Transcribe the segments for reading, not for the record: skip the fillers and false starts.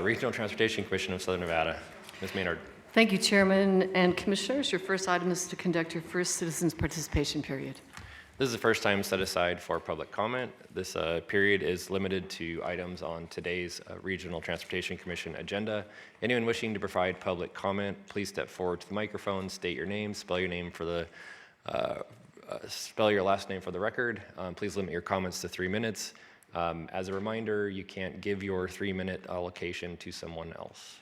Regional Transportation Commission of Southern Nevada. Ms. Maynard. Thank you, Chairman and Commissioners. Your first item is to conduct your first citizens participation period. This is the first time set aside for public comment. This period is limited to items on today's Regional Transportation Commission agenda. Anyone wishing to provide public comment, please step forward to the microphone, state your name, spell your last name for the record. Please limit your comments to 3 minutes. As a reminder, you can't give your 3-minute allocation to someone else.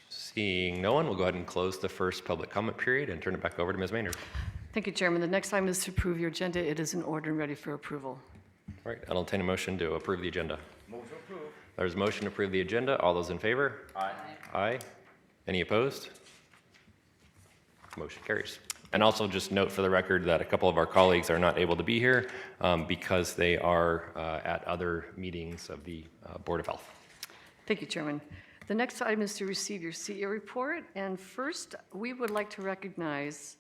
Seeing no one, we'll go ahead and close the first public comment period and turn it back over to Ms. Maynard. Thank you, Chairman. The next item is to approve your agenda. It is in order and ready for approval. All right, I'll entertain a motion to approve the agenda. Motion approved. There's a motion to approve the agenda. All those in favor? Aye. Aye. Any opposed? Motion carries. And also just note for the record that a couple of our colleagues are not able to be here because they are at other meetings of the Board of Health. Thank you, Chairman. The next item is to receive your CEO report. And first, we would like to recognize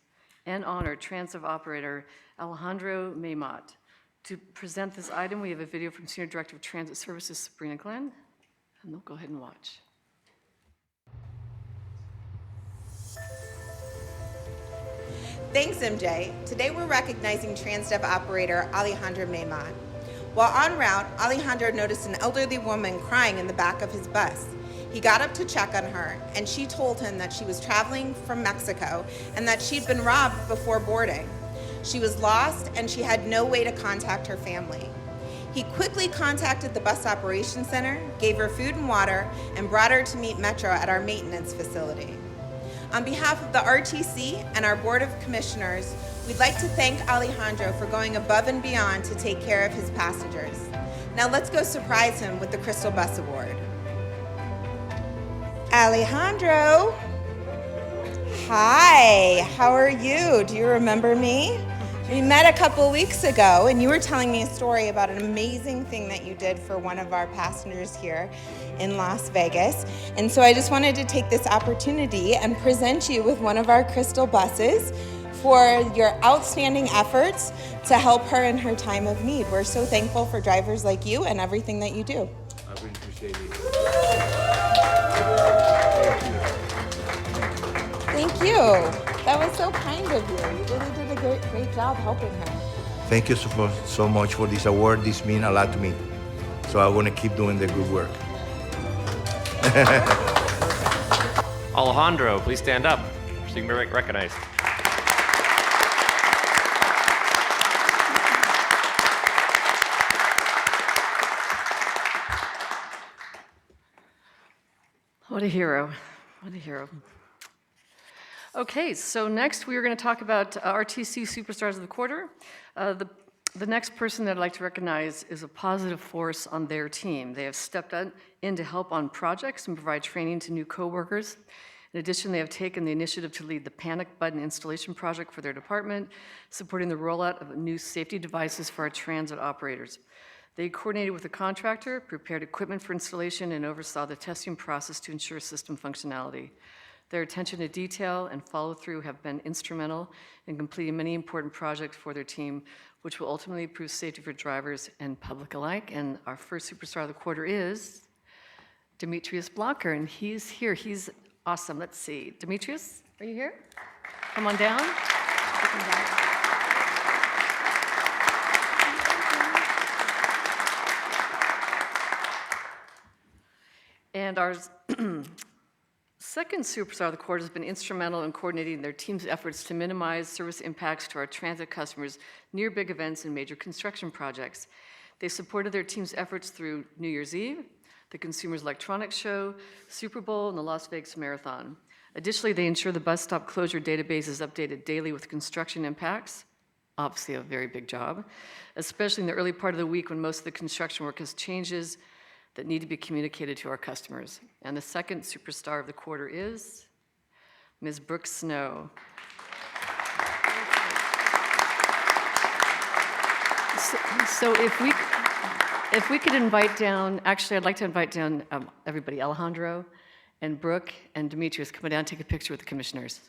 and honor transit operator Alejandro Maymot. To present this item, we have a video from Senior Director of Transit Services, Sabrina Glenn. And they'll go ahead and watch. Thanks, MJ. Today we're recognizing Transdev operator Alejandro Maymot. While en route, Alejandro noticed an elderly woman crying in the back of his bus. He got up to check on her, and she told him that she was traveling from Mexico and that she'd been robbed before boarding. She was lost, and she had no way to contact her family. He quickly contacted the bus operations center, gave her food and water, and brought her to meet Metro at our maintenance facility. On behalf of the RTC and our Board of Commissioners, we'd like to thank Alejandro for going above and beyond to take care of his passengers. Now let's go surprise him with the Crystal Bus Award. Alejandro. Hi, how are you? Do you remember me? We met a couple weeks ago and you were telling me a story about an amazing thing that you did for one of our passengers here in Las Vegas. And so I just wanted to take this opportunity and present you with one of our Crystal buses for your outstanding efforts to help her in her time of need. We're so thankful for drivers like you and everything that you do. I really appreciate it. Thank you. That was so kind of you. You really did a great job helping her. Thank you so much for this award. This means a lot to me. So I want to keep doing the good work. Alejandro, please stand up so you can be recognized. What a hero. What a hero. Okay, so next we are going to talk about RTC Superstars of the Quarter. The next person that I'd like to recognize is a positive force on their team. They have stepped in to help on projects and provide training to new coworkers. In addition, they have taken the initiative to lead the panic button installation project for their department, supporting the rollout of new safety devices for our transit operators. They coordinated with the contractor, prepared equipment for installation, and oversaw the testing process to ensure system functionality. Their attention to detail and follow-through have been instrumental in completing many important projects for their team, which will ultimately improve safety for drivers and public alike. And our first Superstar of the Quarter is Demetrius Blocker, and he's here. He's awesome. Let's see. Demetrius, are you here? Come on down. And our second Superstar of the Quarter has been instrumental in coordinating their team's efforts to minimize service impacts to our transit customers near big events and major construction projects. They supported their team's efforts through New Year's Eve, the Consumers Electronics Show, Super Bowl, and the Las Vegas Marathon. Additionally, they ensure the bus stop closure database is updated daily with construction impacts, obviously a very big job, especially in the early part of the week when most of the construction work has changes that need to be communicated to our customers. And the second Superstar of the Quarter is Ms. Brooke Snow. So if we could invite down, actually I'd like to invite down everybody, Alejandro and Brooke and Demetrius, come down and take a picture with the commissioners.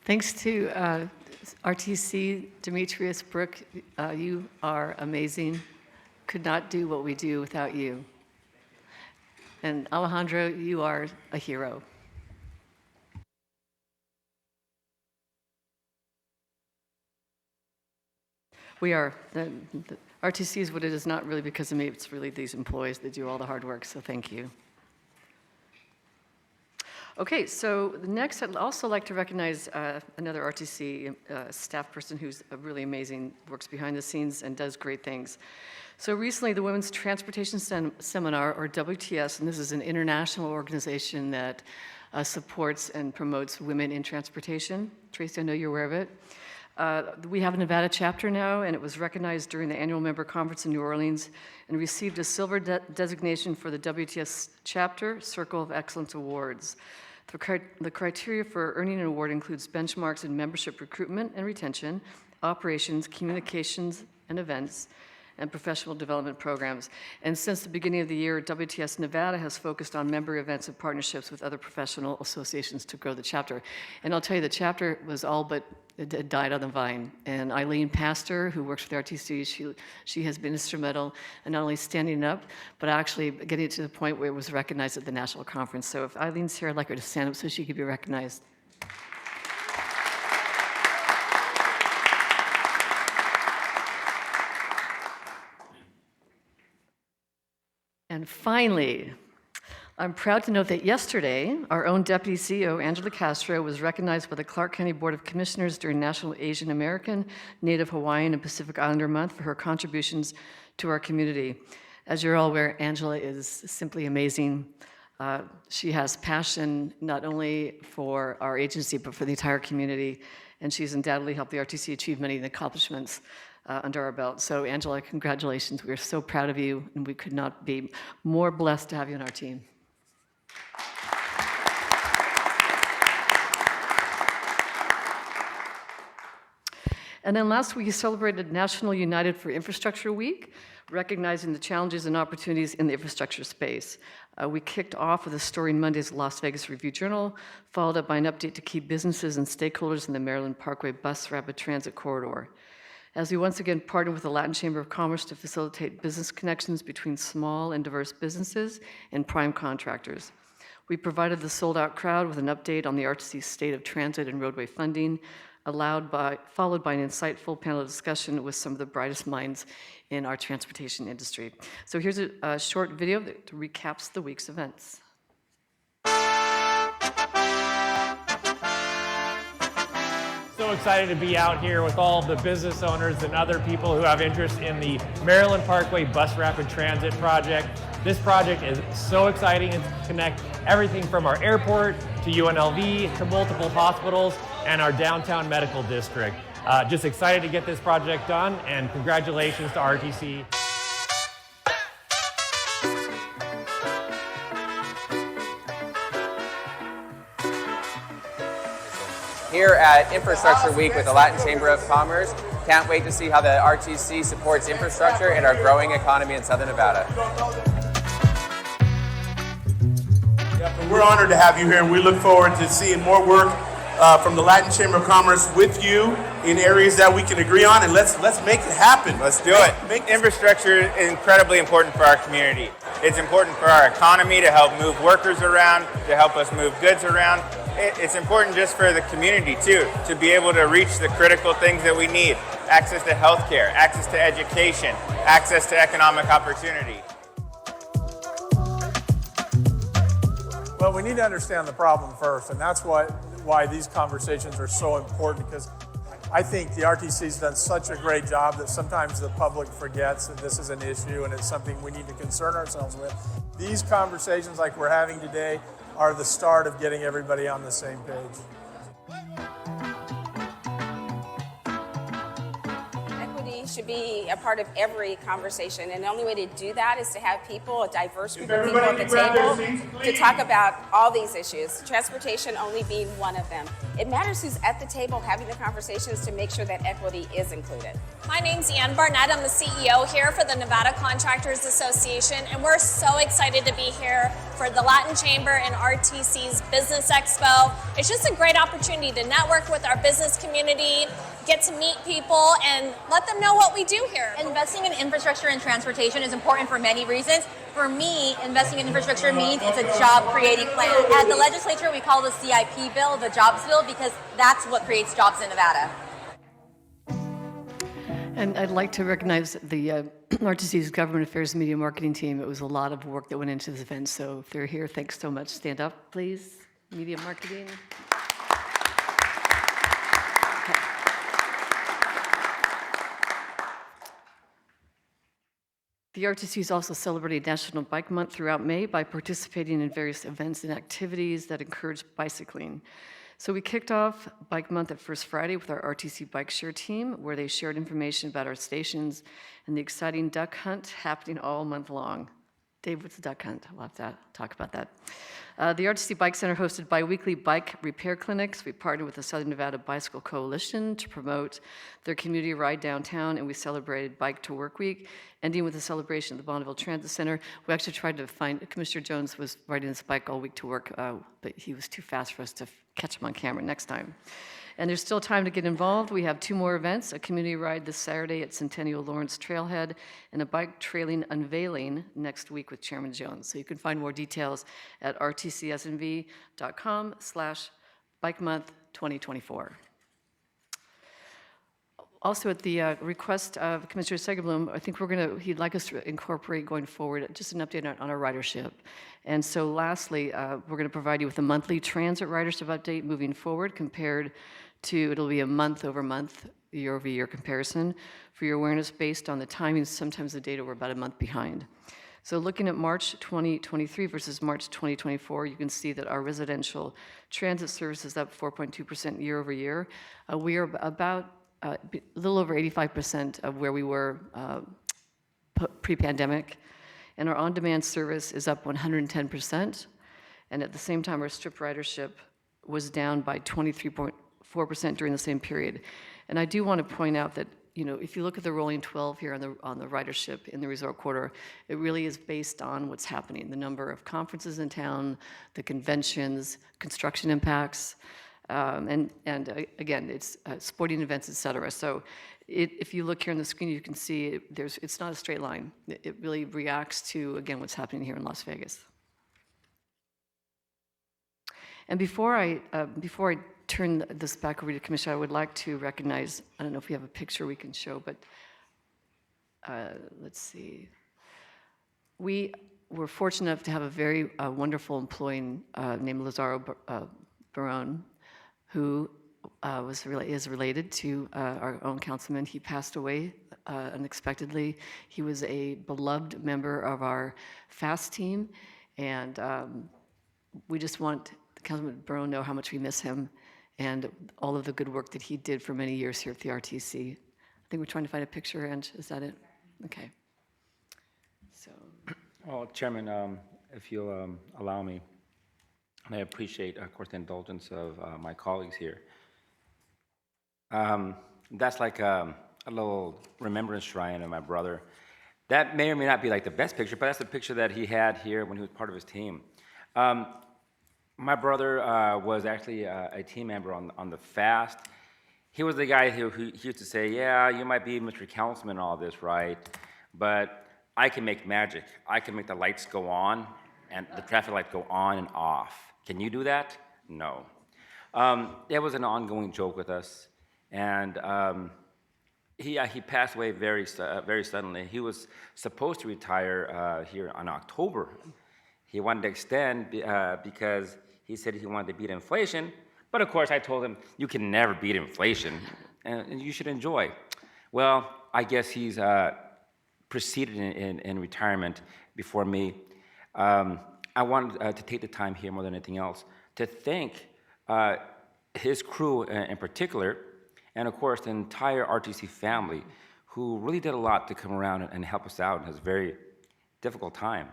Thanks to RTC, Demetrius, Brooke, you are amazing. Could not do what we do without you. And Alejandro, you are a hero. We are. The RTC is what it is, not really because of me, it's really these employees that do all the hard work, so thank you. Okay, so next I'd also like to recognize another RTC staff person who's really amazing, works behind the scenes and does great things. So recently the Women's Transportation Seminar, or WTS, and this is an international organization that supports and promotes women in transportation. Tracy, I know you're aware of it. We have a Nevada chapter now, and it was recognized during the annual member conference in New Orleans and received a silver designation for the WTS chapter Circle of Excellence Awards. The criteria for earning an award includes benchmarks in membership recruitment and retention, operations, communications and events, and professional development programs. And since the beginning of the year, WTS Nevada has focused on member events and partnerships with other professional associations to grow the chapter. And I'll tell you, the chapter was all but it died on the vine. And Eileen Pastor, who works with RTC, she has been instrumental in not only standing up, but actually getting it to the point where it was recognized at the national conference. So if Eileen's here, I'd like her to stand up so she could be recognized. And finally, I'm proud to note that yesterday, our own Deputy CEO, Angela Castro, was recognized by the Clark County Board of Commissioners during National Asian American, Native Hawaiian, and Pacific Islander Month for her contributions to our community. As you're all aware, Angela is simply amazing. She has passion not only for our agency, but for the entire community, and she's undoubtedly helped the RTC achieve many of the accomplishments under our belt. So Angela, congratulations. We are so proud of you, and we could not be more blessed to have you on our team. And then last week, we celebrated National United for Infrastructure Week, recognizing the challenges and opportunities in the infrastructure space. We kicked off with a story in Monday's Las Vegas Review-Journal, followed up by an update to key businesses and stakeholders in the Maryland Parkway Bus Rapid Transit Corridor. As we once again partnered with the Latin Chamber of Commerce to facilitate business connections between small and diverse businesses and prime contractors. We provided the sold-out crowd with an update on the RTC's state of transit and roadway funding, followed by an insightful panel discussion with some of the brightest minds in our transportation industry. So here's a short video that recaps the week's events. So excited to be out here with all the business owners and other people who have interest in the Maryland Parkway Bus Rapid Transit project. This project is so exciting. It's to connect everything from our airport to UNLV to multiple hospitals and our downtown medical district. Just excited to get this project done, and congratulations to RTC. Here at Infrastructure Week with the Latin Chamber of Commerce. Can't wait to see how the RTC supports infrastructure and our growing economy in Southern Nevada. We're honored to have you here, and we look forward to seeing more work from the Latin Chamber of Commerce with you in areas that we can agree on, and let's make it happen. Let's do it. Infrastructure is incredibly important for our community. It's important for our economy to help move workers around, to help us move goods around. It's important just for the community too, to be able to reach the critical things that we need. Access to healthcare, access to education, access to economic opportunity. Well, we need to understand the problem first, and that's why these conversations are so important, because I think the RTC's done such a great job that sometimes the public forgets that this is an issue and it's something we need to concern ourselves with. These conversations like we're having today are the start of getting everybody on the same page. Equity equity should be a part of every conversation, and the only way to do that is to have people, a diverse group of people at the table to talk about all these issues, transportation only being one of them. It matters who's at the table having the conversations to make sure that equity is included. My name's Ann Barnett. I'm the CEO here for the Nevada Contractors Association, and we're so excited to be here for the Latin Chamber and RTC's Business Expo. It's just a great opportunity to network with our business community, get to meet people, and let them know what we do here. Investing in infrastructure and transportation is important for many reasons. For me, investing in infrastructure means it's a job-creating plan. At the legislature, we call the CIP bill the jobs bill because that's what creates jobs in Nevada. And I'd like to recognize the RTC's Government Affairs Media Marketing team. It was a lot of work that went into this event, so if they're here, thanks so much. Stand up, please. Media Marketing. The RTC is also celebrating National Bike Month throughout May by participating in various events and activities that encourage bicycling. So we kicked off Bike Month at First Friday with our RTC Bike Share team, where they shared information about our stations and the exciting duck hunt happening all month long. Dave, what's the duck hunt? We'll have to talk about that. The RTC Bike Center hosted bi-weekly bike repair clinics. We partnered with the Southern Nevada Bicycle Coalition to promote their community ride downtown, and we celebrated Bike to Work Week, ending with a celebration at the Bonneville Transit Center. We actually tried to find, Commissioner Jones was riding his bike all week to work, but he was too fast for us to catch him on camera next time. And there's still time to get involved. We have 2 more events, a community ride this Saturday at Centennial Lawrence Trailhead, and a bike trailing unveiling next week with Chairman Jones. So you can find more details at rtcsnv.com/bikemonth2024. Also, at the request of Commissioner Segerblum, I think he'd like us to incorporate going forward just an update on our ridership. And so lastly, we're going to provide you with a monthly transit ridership update moving forward compared to, it'll be a month-over-month, year-over-year comparison. For your awareness, based on the timing, sometimes the data were about a month behind. So looking at March 2023 versus March 2024, you can see that our residential transit service is up 4.2% year-over-year. We are about a little over 85% of where we were pre-pandemic, and our on-demand service is up 110%, and at the same time, our strip ridership was down by 23.4% during the same period. And I do want to point out that, if you look at the rolling 12 here on the ridership in the resort quarter, it really is based on what's happening, the number of conferences in town, the conventions, construction impacts, and again, it's sporting events, et cetera. So if you look here on the screen, you can see it's not a straight line. It really reacts to, again, what's happening here in Las Vegas. And before I turn this back over to the Commissioner, I would like to recognize, I don't know if we have a picture we can show, but let's see. We were fortunate enough to have a very wonderful employee named Lazaro Barone, who is related to our own councilman. He passed away unexpectedly. He was a beloved member of our FAST team, and we just want Councilman Barone to know how much we miss him and all of the good work that he did for many years here at the RTC. I think we're trying to find a picture, and is that it? Okay. So. Well, Chairman, if you'll allow me, and I appreciate, of course, the indulgence of my colleagues here. That's like a little remembrance shrine of my brother. That may or may not be like the best picture, but that's the picture that he had here when he was part of his team. My brother was actually a team member on the FAST. He was the guy who used to say, yeah, you might be Mr. Councilman and all this, right? But I can make magic. I can make the lights go on and the traffic lights go on and off. Can you do that? No. It was an ongoing joke with us. And he passed away very suddenly. He was supposed to retire here in October. He wanted to extend because he said he wanted to beat inflation. But of course, I told him, you can never beat inflation, and you should enjoy. Well, I guess he's proceeded in retirement before me. I wanted to take the time here more than anything else to thank his crew in particular, and of course the entire RTC family, who really did a lot to come around and help us out in this very difficult time.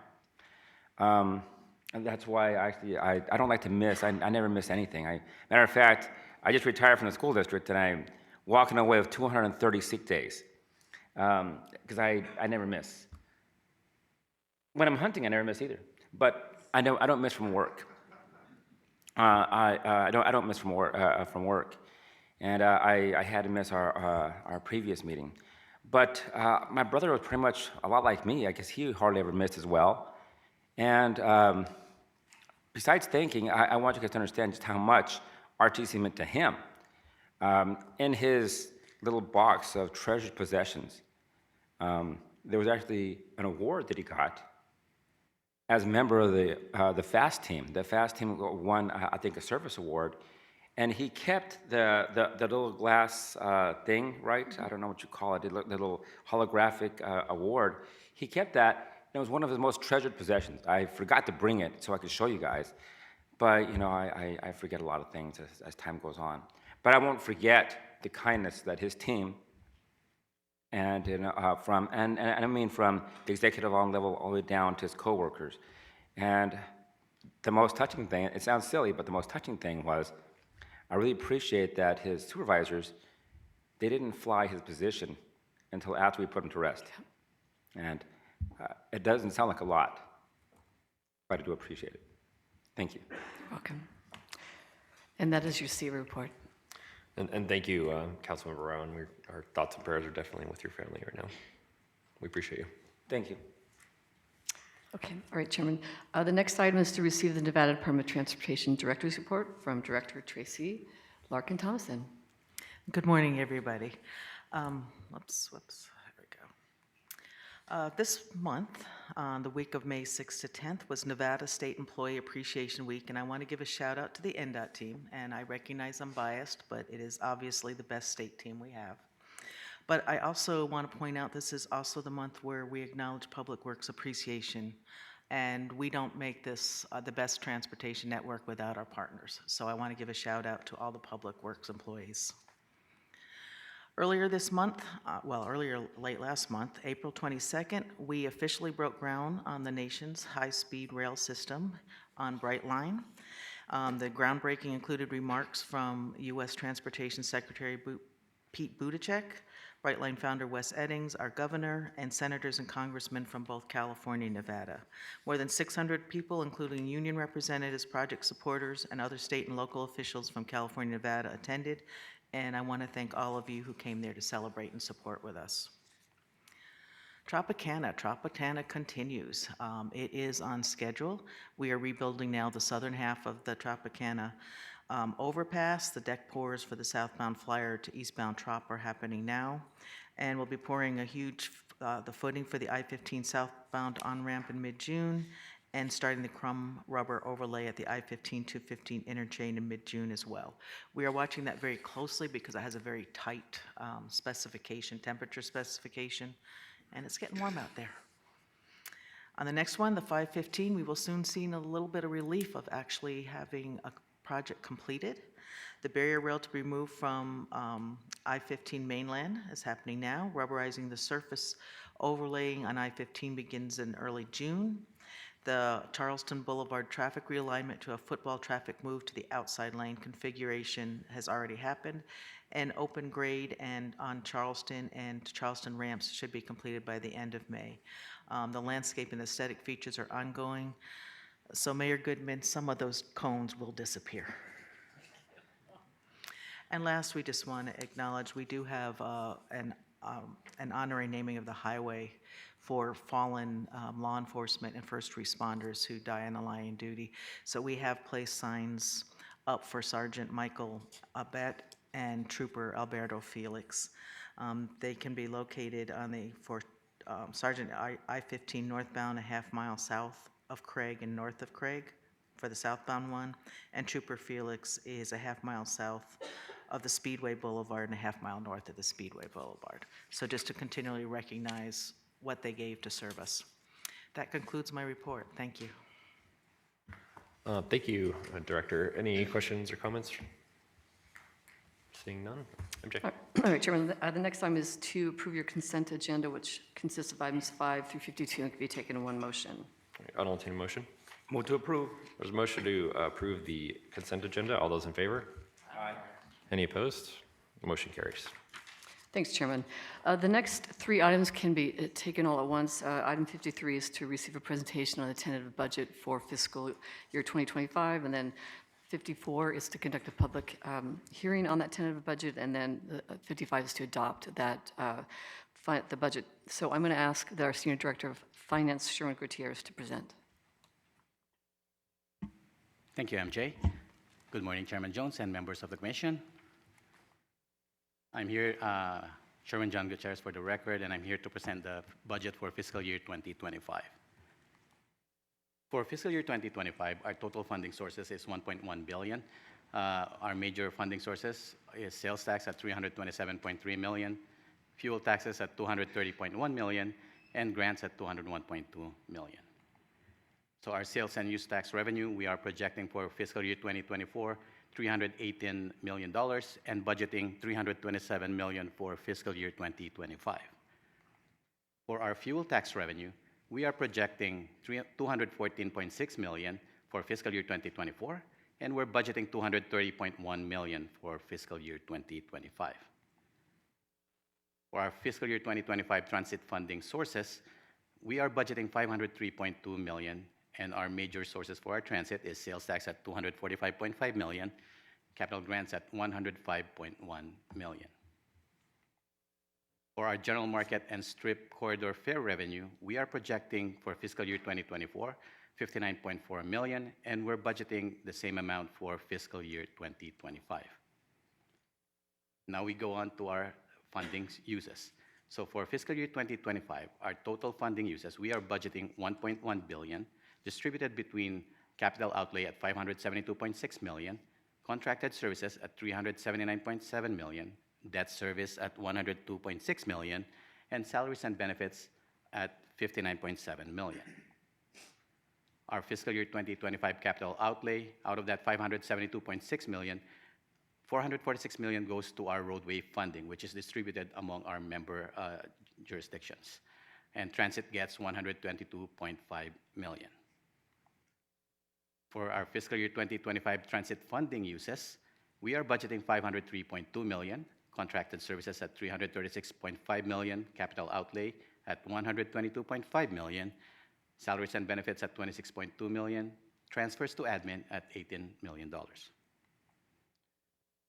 And that's why I don't like to miss. I never miss anything. Matter of fact, I just retired from the school district, and I'm walking away with 230 sick days because I never miss. When I'm hunting, I never miss either. But I don't miss from work. I don't miss from work, and I had to miss our previous meeting. But my brother was pretty much a lot like me. I guess he hardly ever missed as well. And besides thanking, I want you guys to understand just how much RTC meant to him. In his little box of treasured possessions, there was actually an award that he got as a member of the FAST team. The FAST team won, I think, a service award, and he kept the little glass thing, right? I don't know what you call it, the little holographic award. He kept that, and it was one of his most treasured possessions. I forgot to bring it so I could show you guys, but you know, I forget a lot of things as time goes on. But I won't forget the kindness that his team and I mean from the executive level all the way down to his coworkers. And the most touching thing, it sounds silly, but the most touching thing was, I really appreciate that his supervisors, they didn't fly his position until after we put him to rest. And it doesn't sound like a lot, but I do appreciate it. Thank you. Welcome. And that is your C report. And thank you, Councilmember Rowan. Our thoughts and prayers are definitely with your family right now. We appreciate you. Thank you. Okay, all right, Chairman. The next item is to receive the Nevada Department of Transportation Director's Report from Director Tracy Larkin-Thomason. Good morning, everybody. Whoops, there we go. This month, the week of May 6th to 10th, was Nevada State Employee Appreciation Week, and I want to give a shout out to the NDOT team, and I recognize I'm biased, but it is obviously the best state team we have. But I also want to point out this is also the month where we acknowledge Public Works Appreciation, and we don't make this the best transportation network without our partners. So I want to give a shout out to all the Public Works employees. Earlier this month, late last month, April 22nd, we officially broke ground on the nation's high-speed rail system on Brightline. The groundbreaking included remarks from U.S. Transportation Secretary Pete Buttigieg, Brightline founder Wes Eddings, our governor, and senators and congressmen from both California and Nevada. More than 600 people, including union representatives, project supporters, and other state and local officials from California and Nevada attended, and I want to thank all of you who came there to celebrate and support with us. Tropicana continues. It is on schedule. We are rebuilding now the southern half of the Tropicana overpass. The deck pours for the southbound flyer to eastbound Trop are happening now, and we'll be pouring the footing for the I-15 southbound on-ramp in mid-June, and starting the crumb rubber overlay at the I-15-215 interchange in mid-June as well. We are watching that very closely because it has a very tight temperature specification, and it's getting warm out there. On the next one, the 515, we will soon see a little bit of relief of actually having a project completed. The barrier rail to be removed from I-15 mainland is happening now. Rubberizing the surface overlaying on I-15 begins in early June. The Charleston Boulevard traffic realignment to a football traffic move to the outside lane configuration has already happened, and open grade and on Charleston and Charleston ramps should be completed by the end of May. The landscape and aesthetic features are ongoing, so Mayor Goodman, some of those cones will disappear. And last, we just want to acknowledge we do have an honorary naming of the highway for fallen law enforcement and first responders who die on the line of duty. So we have placed signs up for Sergeant Michael Abet and Trooper Alberto Felix. They can be located for Sergeant I-15 northbound a half mile south of Craig and north of Craig for the southbound one, and Trooper Felix is a half mile south of the Speedway Boulevard and a half mile north of the Speedway Boulevard. So just to continually recognize what they gave to serve us. That concludes my report. Thank you. Thank you, Director. Any questions or comments? Seeing none. MJ. All right, Chairman, the next item is to approve your consent agenda, which consists of items 5 through 52 and can be taken in one motion. I'll entertain a motion. Move to approve. There's a motion to approve the consent agenda. All those in favor? Aye. Any opposed? The motion carries. Thanks, Chairman. The next 3 items can be taken all at once. Item 53 is to receive a presentation on the tentative budget for fiscal year 2025, and then 54 is to conduct a public hearing on that tentative budget, and then 55 is to adopt that the budget. So I'm going to ask our Senior Director of Finance, Sherwin Gutierrez, to present. Thank you, MJ. Good morning, Chairman Jones and members of the Commission. I'm here, Sherwin John Gutierrez for the record, and I'm here to present the budget for fiscal year 2025. For fiscal year 2025, our total funding sources is $1.1 billion. Our major funding sources is sales tax at $327.3 million, fuel taxes at $230.1 million, and grants at $201.2 million. So our sales and use tax revenue, we are projecting for fiscal year 2024, $318 million, and budgeting $327 million for fiscal year 2025. For our fuel tax revenue, we are projecting $214.6 million for fiscal year 2024, and we're budgeting $230.1 million for fiscal year 2025. For our fiscal year 2025 transit funding sources, we are budgeting $503.2 million, and our major sources for our transit is sales tax at $245.5 million, capital grants at $105.1 million. For our general market and strip corridor fare revenue, we are projecting for fiscal year 2024, $59.4 million, and we're budgeting the same amount for fiscal year 2025. Now we go on to our funding uses. So for fiscal year 2025, our total funding uses, we are budgeting $1.1 billion, distributed between capital outlay at $572.6 million, contracted services at $379.7 million, debt service at $102.6 million, and salaries and benefits at $59.7 million. Our fiscal year 2025 capital outlay, out of that $572.6 million, $446 million goes to our roadway funding, which is distributed among our member jurisdictions. And transit gets $122.5 million. For our fiscal year 2025 transit funding uses, we are budgeting $503.2 million, contracted services at $336.5 million, capital outlay at $122.5 million, salaries and benefits at $26.2 million, transfers to admin at $18 million.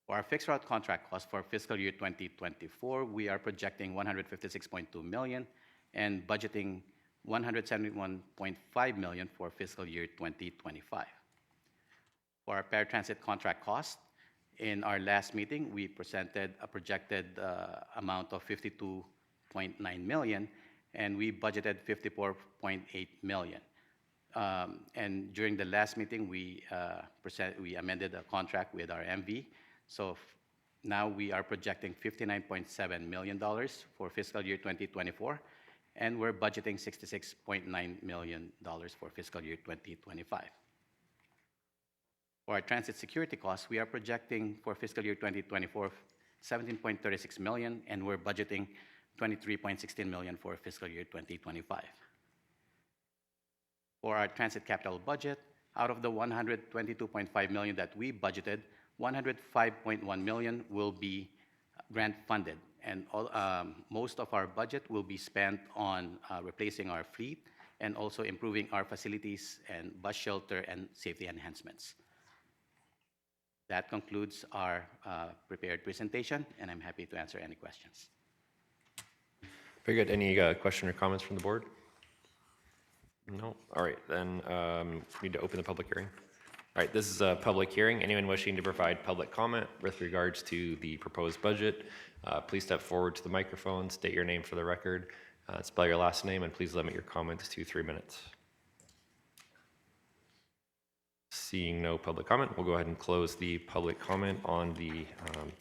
For our fixed route contract cost for fiscal year 2024, we are projecting $156.2 million and budgeting $171.5 million for fiscal year 2025. For our paratransit contract cost, in our last meeting, we presented a projected amount of $52.9 million, and we budgeted $54.8 million. And during the last meeting, we amended a contract with our MV. So now we are projecting $59.7 million for fiscal year 2024, and we're budgeting $66.9 million for fiscal year 2025. For our transit security costs, we are projecting for fiscal year 2024, $17.36 million, and we're budgeting $23.16 million for fiscal year 2025. For our transit capital budget, out of the $122.5 million that we budgeted, $105.1 million will be grant funded, and most of our budget will be spent on replacing our fleet and also improving our facilities and bus shelter and safety enhancements. That concludes our prepared presentation, and I'm happy to answer any questions. Very good. Any question or comments from the board? No? All right, then we need to open the public hearing. All right, this is a public hearing. Anyone wishing to provide public comment with regards to the proposed budget, please step forward to the microphone, state your name for the record, spell your last name, and please limit your comments to 3 minutes. Seeing no public comment, we'll go ahead and close the public comment on the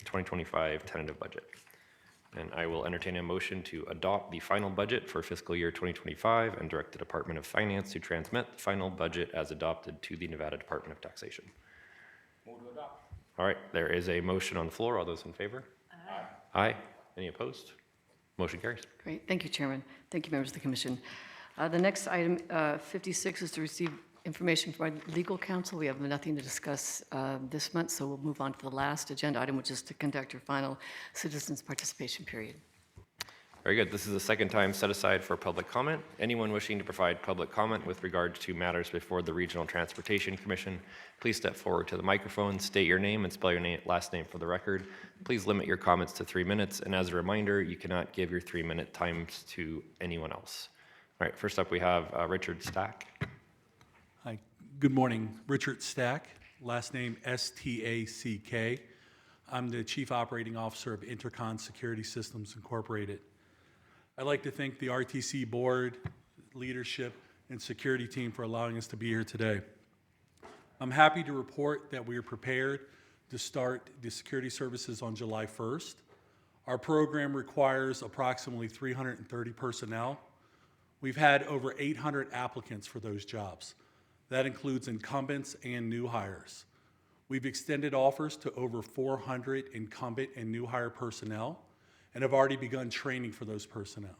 2025 tentative budget. And I will entertain a motion to adopt the final budget for fiscal year 2025 and direct the Department of Finance to transmit the final budget as adopted to the Nevada Department of Taxation. Move to adopt. All right, there is a motion on the floor. All those in favor? Aye. Aye. Any opposed? Motion carries. Great, thank you, Chairman. Thank you, members of the commission. The next item, 56, is to receive information from our legal counsel. We have nothing to discuss this month, so we'll move on to the last agenda item, which is to conduct your final citizens participation period. Very good. This is the second time set aside for public comment. Anyone wishing to provide public comment with regard to matters before the Regional Transportation Commission, please step forward to the microphone, state your name, and spell your last name for the record. Please limit your comments to 3 minutes, and as a reminder, you cannot give your 3-minute times to anyone else. All right, first up we have Richard Stack. Hi, good morning. Richard Stack, last name S-T-A-C-K. I'm the Chief Operating Officer of Intercon Security Systems Incorporated. I'd like to thank the RTC board, leadership, and security team for allowing us to be here today. I'm happy to report that we are prepared to start the security services on July 1st. Our program requires approximately 330 personnel. We've had over 800 applicants for those jobs. That includes incumbents and new hires. We've extended offers to over 400 incumbent and new hire personnel, and have already begun training for those personnel.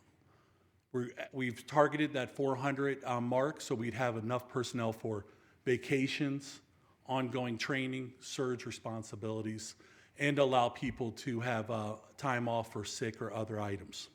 We've targeted that 400 mark so we'd have enough personnel for vacations, ongoing training, surge responsibilities, and allow people to have time off for sick or other items.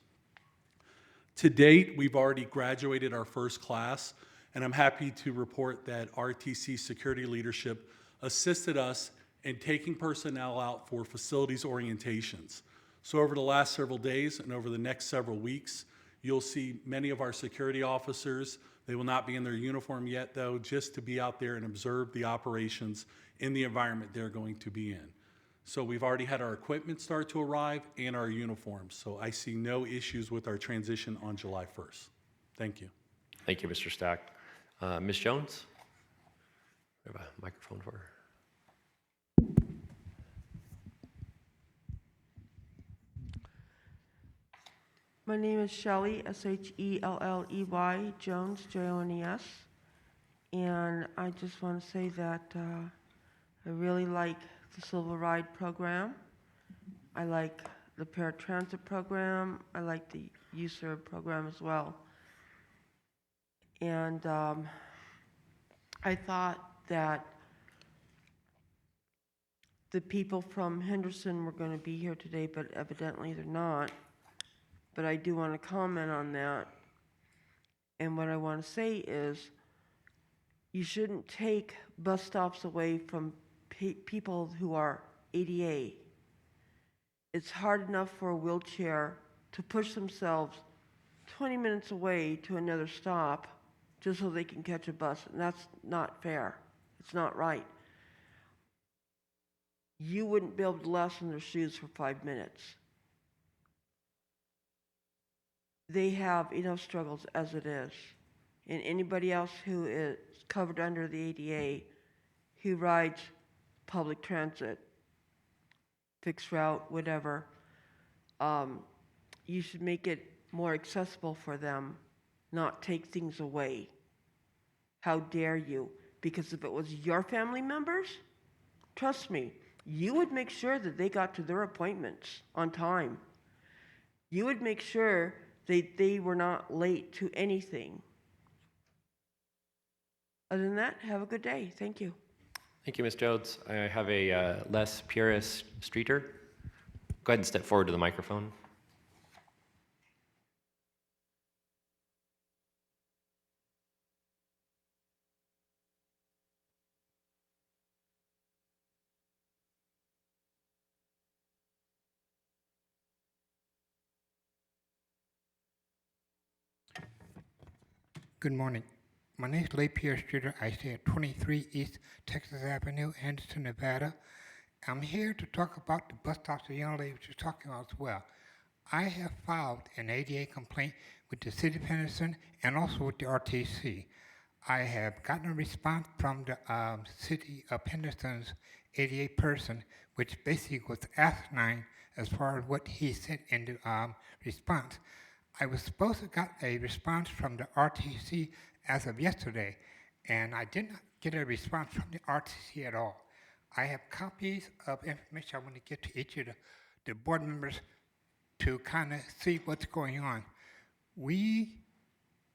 To date, we've already graduated our first class, and I'm happy to report that RTC security leadership assisted us in taking personnel out for facilities orientations. So over the last several days and over the next several weeks, you'll see many of our security officers. They will not be in their uniform yet, though, just to be out there and observe the operations in the environment they're going to be in. So we've already had our equipment start to arrive and our uniforms. So I see no issues with our transition on July 1st. Thank you. Thank you, Mr. Stack. Ms. Jones? We have a microphone for her. My name is Shelley, S-H-E-L-L-E-Y, Jones, J-O-N-E-S. And I just want to say that I really like the Silver Ride program. I like the paratransit program. I like the USERV program as well. And I thought that the people from Henderson were going to be here today, but evidently they're not. But I do want to comment on that. And what I want to say is you shouldn't take bus stops away from people who are ADA. It's hard enough for a wheelchair to push themselves 20 minutes away to another stop just so they can catch a bus, and that's not fair. It's not right. You wouldn't be able to last in their shoes for 5 minutes. They have enough struggles as it is. And anybody else who is covered under the ADA, who rides public transit, fixed route, whatever, you should make it more accessible for them, not take things away. How dare you? Because if it was your family members, trust me, you would make sure that they got to their appointments on time. You would make sure they were not late to anything. Other than that, have a good day. Thank you. Thank you, Ms. Jones. I have a Les Pieris Streeter. Go ahead and step forward to the microphone. Good morning. My name is Leigh Pierce Streeter. I stay at 23 East Texas Avenue, Anderson, Nevada. I'm here to talk about the bus stops the young lady was talking about as well. I have filed an ADA complaint with the City of Henderson and also with the RTC. I have gotten a response from the City of Henderson's ADA person, which basically was asinine as far as what he said in the response. I was supposed to get a response from the RTC as of yesterday, and I did not get a response from the RTC at all. I have copies of information I want to get to each of the board members to kind of see what's going on. We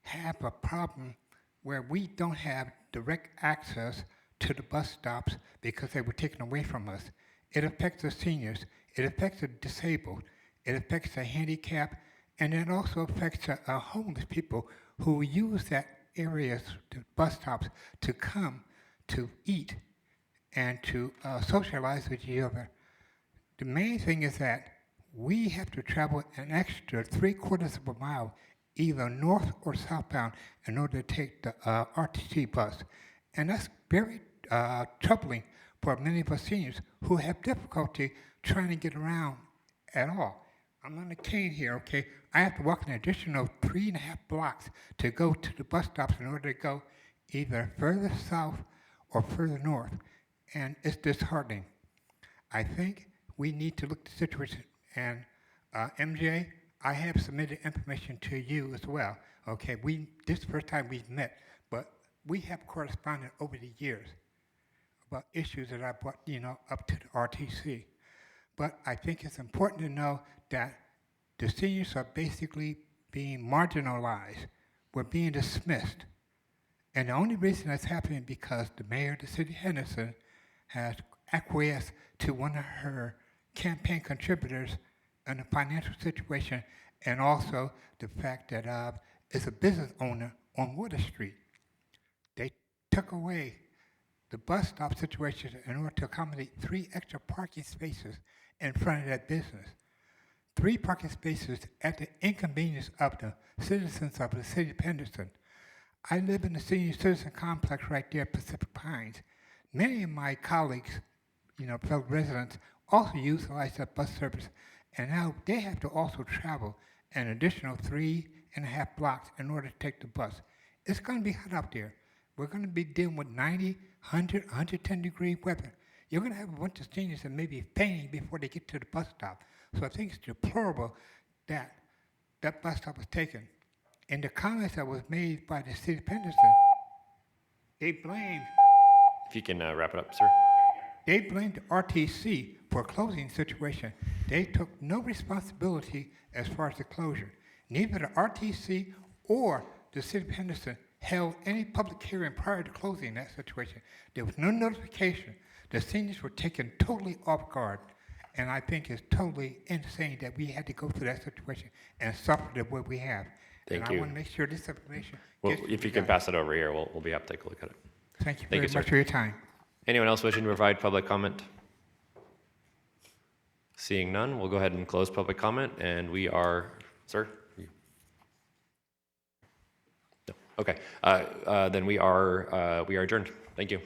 have a problem where we don't have direct access to the bus stops because they were taken away from us. It affects the seniors, it affects the disabled, it affects the handicapped, and it also affects homeless people who use that areas, the bus stops, to come to eat and to socialize with each other. The main thing is that we have to travel an extra 3/4 of a mile, either north or southbound, in order to take the RTC bus. And that's very troubling for many of us seniors who have difficulty trying to get around at all. I'm on a cane here, okay? I have to walk an additional 3.5 blocks to go to the bus stops in order to go either further south or further north, and it's disheartening. I think we need to look at the situation, and MJ, I have submitted information to you as well, okay? This is the first time we've met, but we have corresponded over the years about issues that I brought, up to the RTC. But I think it's important to know that the seniors are basically being marginalized. We're being dismissed. And the only reason that's happening is because the mayor of the city of Henderson has acquiesced to one of her campaign contributors in a financial situation, and also the fact that it's a business owner on Water Street. They took away the bus stop situation in order to accommodate 3 extra parking spaces in front of that business. 3 parking spaces at the inconvenience of the citizens of the city of Henderson. I live in the senior citizen complex right there at Pacific Pines. Many of my colleagues, fellow residents, also utilize that bus service, and now they have to also travel an additional 3.5 blocks in order to take the bus. It's going to be hot out there. We're going to be dealing with 90, 100, 110-degree weather. You're going to have a bunch of seniors that may be fainting before they get to the bus stop. So I think it's deplorable that that bus stop was taken. In the comments that was made by the city of Henderson, they blamed. If you can wrap it up, sir. They blamed the RTC for a closing situation. They took no responsibility as far as the closure. Neither the RTC or the city of Henderson held any public hearing prior to closing that situation. There was no notification. The seniors were taken totally off guard. And I think it's totally insane that we had to go through that situation and suffer the way we have. Thank and you. I want to make sure this information Well, gets if you can pass it over here, we'll be happy to take a look at it. Thank you Thank very you, sir. much for your time. Anyone else wishing to provide public comment? Seeing none, we'll go ahead and close public comment, and we are, sir? No. Okay, then we are adjourned. Thank you.